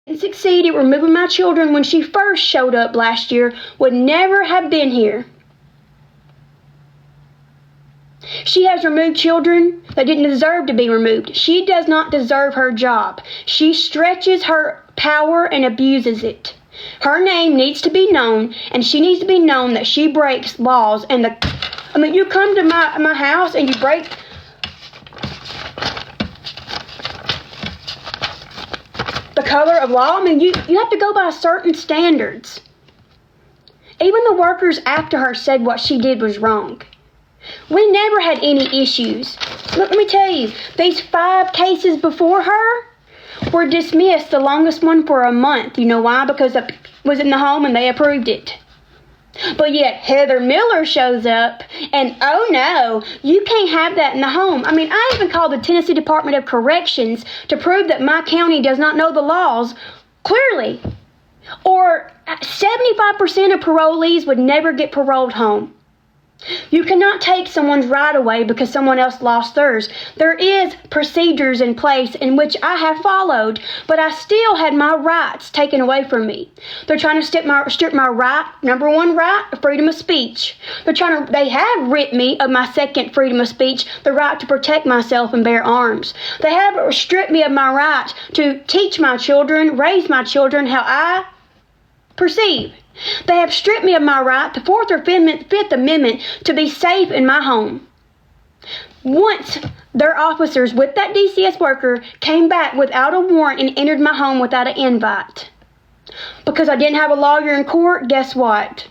succeed at removing my children when she first showed up last year would never have been here. She has removed children that didn't deserve to be removed. She does not deserve her job. She stretches her power and abuses it. Her name needs to be known, and she needs to be known that she breaks laws. And you come to my house and you break the color of law. You have to go by certain standards. Even the workers after her said what she did was wrong. We never had any issues. Let me tell you, these 5 cases before her were dismissed, the longest one for a month. You know why? Because it was in the home and they approved it. But yet Heather Miller shows up and, oh no, you can't have that in the home. I even called the Tennessee Department of Corrections to prove that my county does not know the laws clearly. Or 75% of parolees would never get paroled home. You cannot take someone's right away because someone else lost theirs. There is procedures in place in which I have followed, but I still had my rights taken away from me. They're trying to strip my right, number one right, freedom of speech. They have ripped me of my second freedom of speech, the right to protect myself and bear arms. They have stripped me of my right to teach my children, raise my children how I perceive. They have stripped me of my right, the 4th or 5th Amendment, to be safe in my home. Once their officers with that DCS worker came back without a warrant and entered my home without an invite. Because I didn't have a lawyer in court, guess what?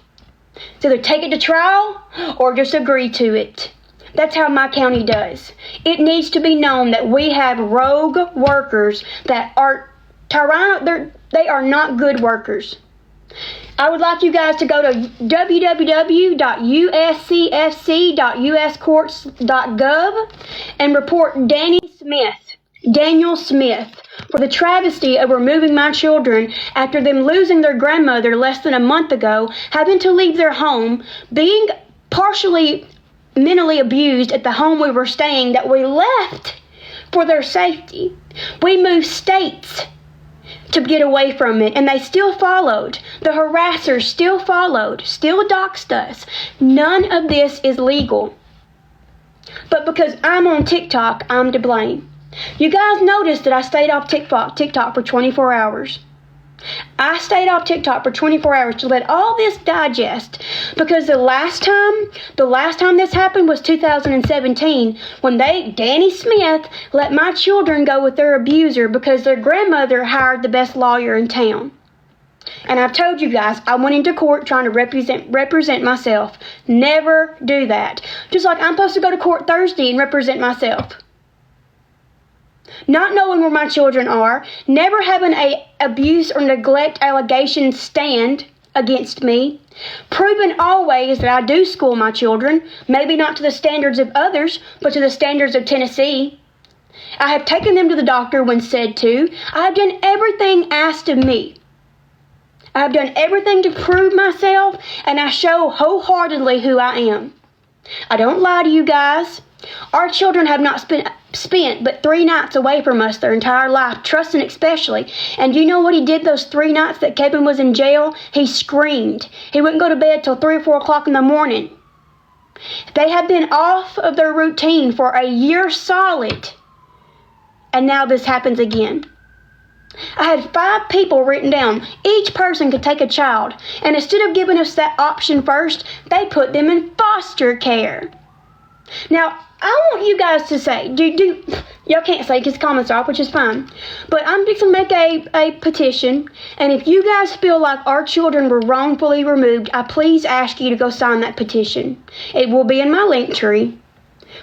It's either take it to trial or just agree to it. That's how my county does. It needs to be known that we have rogue workers that are they are not good workers. I would like you guys to go to www.uscfc.uscourts.gov and report Daniel Smith, for the travesty of removing my children after them losing their grandmother less than a month ago, having to leave their home, being partially mentally abused at the home we were staying that we left for their safety. We moved states to get away from it, and they still followed. The harassers still followed, still doxed us. None of this is legal. But because I'm on TikTok, I'm to blame. You guys noticed that I stayed off TikTok for 24 hours. I stayed off TikTok for 24 hours to let all this digest, because the last time this happened was 2017, when Danny Smith let my children go with their abuser because their grandmother hired the best lawyer in town. And I've told you guys, I went into court trying to represent myself. Never do that. Just like I'm supposed to go to court Thursday and represent myself. Not knowing where my children are, never having a abuse or neglect allegation stand against me, proving always that I do school my children, maybe not to the standards of others, but to the standards of Tennessee. I have taken them to the doctor when said to. I have done everything asked of me. I have done everything to prove myself, and I show wholeheartedly who I am. I don't lie to you guys. Our children have not spent but 3 nights away from us their entire life, Trustin especially. And you know what he did those 3 nights that Kevin was in jail? He screamed. He wouldn't go to bed till 3 or 4 o'clock in the morning. They have been off of their routine for a year solid. And now this happens again. I had 5 people written down. Each person could take a child. And instead of giving us that option first, they put them in foster care. Now, I want you guys to say, y'all can't say because comments are off, which is fine. But I'm just going to make a petition. And if you guys feel like our children were wrongfully removed, I please ask you to go sign that petition. It will be in my link tree.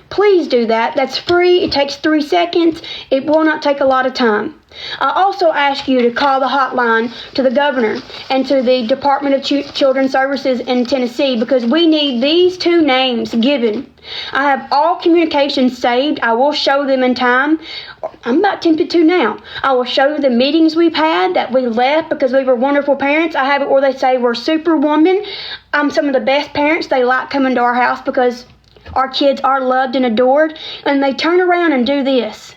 Please do that. That's free. It takes 3 seconds. It will not take a lot of time. I also ask you to call the hotline to the governor and to the Department of Children's Services in Tennessee, because we need these 2 names given. I have all communications saved. I will show them in time. I'm about tempted to now. I will show you the meetings we've had that we left because we were wonderful parents. I have it where they say we're superwoman. I'm some of the best parents. They like coming to our house because our kids are loved and adored. And they turn around and do this.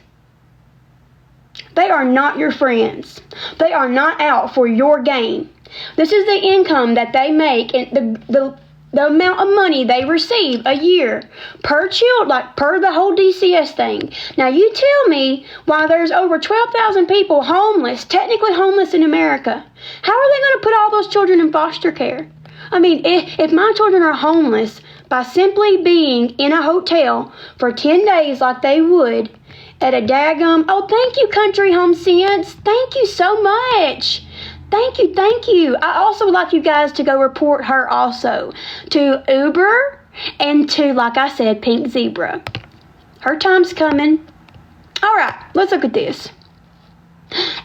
They are not your friends. They are not out for your gain. This is the income that they make and the amount of money they receive a year per child, like per the whole DCS thing. Now you tell me why there's over 12,000 people homeless, technically homeless in America. How are they going to put all those children in foster care? I mean, if my children are homeless by simply being in a hotel for 10 days like they would at a daggum, oh, thank you, Country Home Sense. Thank you so much. Thank you. I also would like you guys to go report her also to Uber and to, like I said, Pink Zebra. Her time's coming. All right, let's look at this.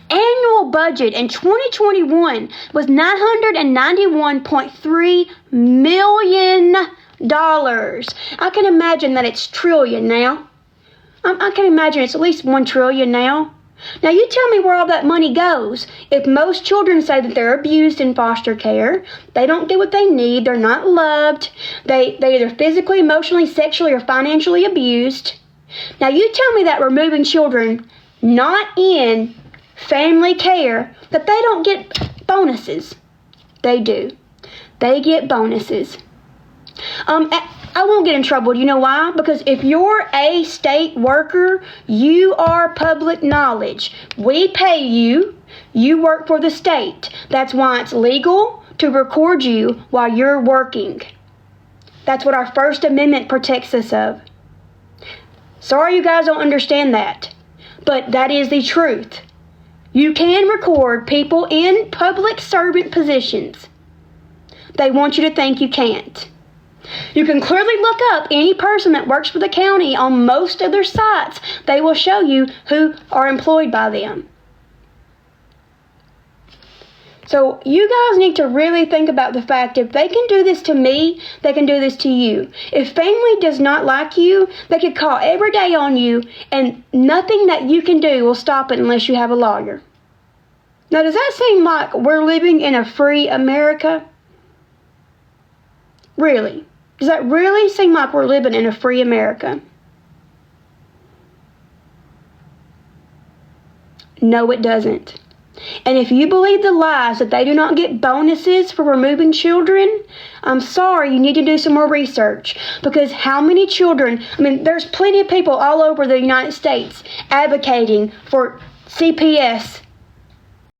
Annual budget in 2021 was $991.3 million. I can imagine that it's trillion now. I can imagine it's at least 1 trillion now. Now you tell me where all that money goes. If most children say that they're abused in foster care, they don't get what they need, they're not loved, they either physically, emotionally, sexually, or financially abused. Now you tell me that removing children not in family care, that they don't get bonuses. They do. They get bonuses. I won't get in trouble. You know why? Because if you're a state worker, you are public knowledge. We pay you. You work for the state. That's why it's legal to record you while you're working. That's what our First Amendment protects us of. Sorry you guys don't understand that, but that is the truth. You can record people in public servant positions. They want you to think you can't. You can clearly look up any person that works for the county on most of their sites. They will show you who are employed by them. So you guys need to really think about the fact if they can do this to me, they can do this to you. If family does not like you, they could call every day on you and nothing that you can do will stop it unless you have a lawyer. Now, does that seem like we're living in a free America? Really? Does that really seem like we're living in a free America? No, it doesn't. And if you believe the lies that they do not get bonuses for removing children, I'm sorry, you need to do some more research. Because how many children, there's plenty of people all over the United States advocating for CPS